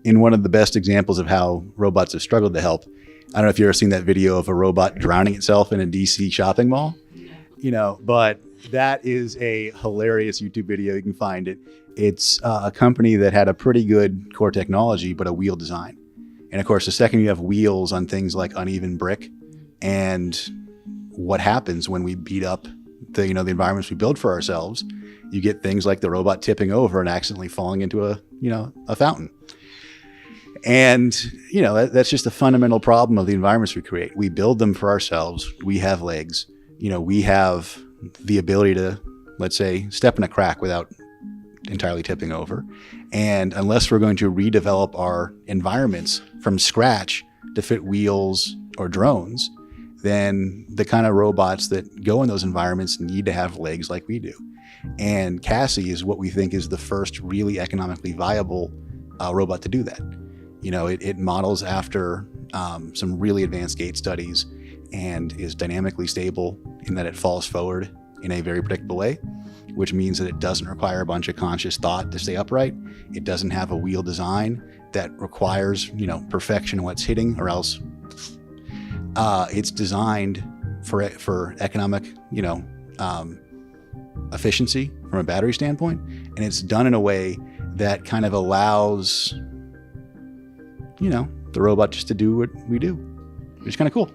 in one of the best examples of how robots have struggled to help, I don't know if you've ever seen that video of a robot drowning itself in a DC shopping mall, but that is a hilarious YouTube video. You can find it. It's a company that had a pretty good core technology, but a wheel design. And of course, the second you have wheels on things like uneven brick, and what happens when we beat up the environments we build for ourselves, you get things like the robot tipping over and accidentally falling into a fountain. And, that's just a fundamental problem of the environments we create. We build them for ourselves. We have legs. We have the ability to, let's say, step in a crack without entirely tipping over. And unless we're going to redevelop our environments from scratch to fit wheels or drones, then the kind of robots that go in those environments need to have legs like we do. And Cassie is what we think is the first really economically viable robot to do that. It models after some really advanced gait studies and is dynamically stable in that it falls forward in a very predictable way, which means that it doesn't require a bunch of conscious thought to stay upright. It doesn't have a wheel design that requires, perfection in what's hitting, or else it's designed for economic, efficiency from a battery standpoint. And it's done in a way that kind of allows, the robot just to do what we do, which is kind of cool.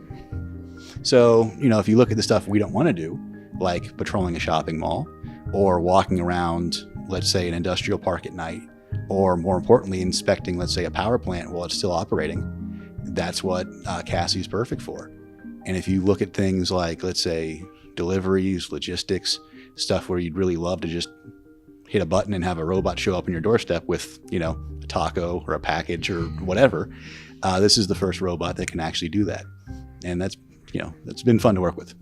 So, if you look at the stuff we don't want to do, like patrolling a shopping mall or walking around, let's say, an industrial park at night, or more importantly, inspecting, let's say, a power plant while it's still operating, that's what Cassie's perfect for. And if you look at things like, let's say, deliveries, logistics, stuff where you'd really love to just hit a button and have a robot show up on your doorstep with, a taco or a package or whatever, this is the first robot that can actually do that. And that's been fun to work with.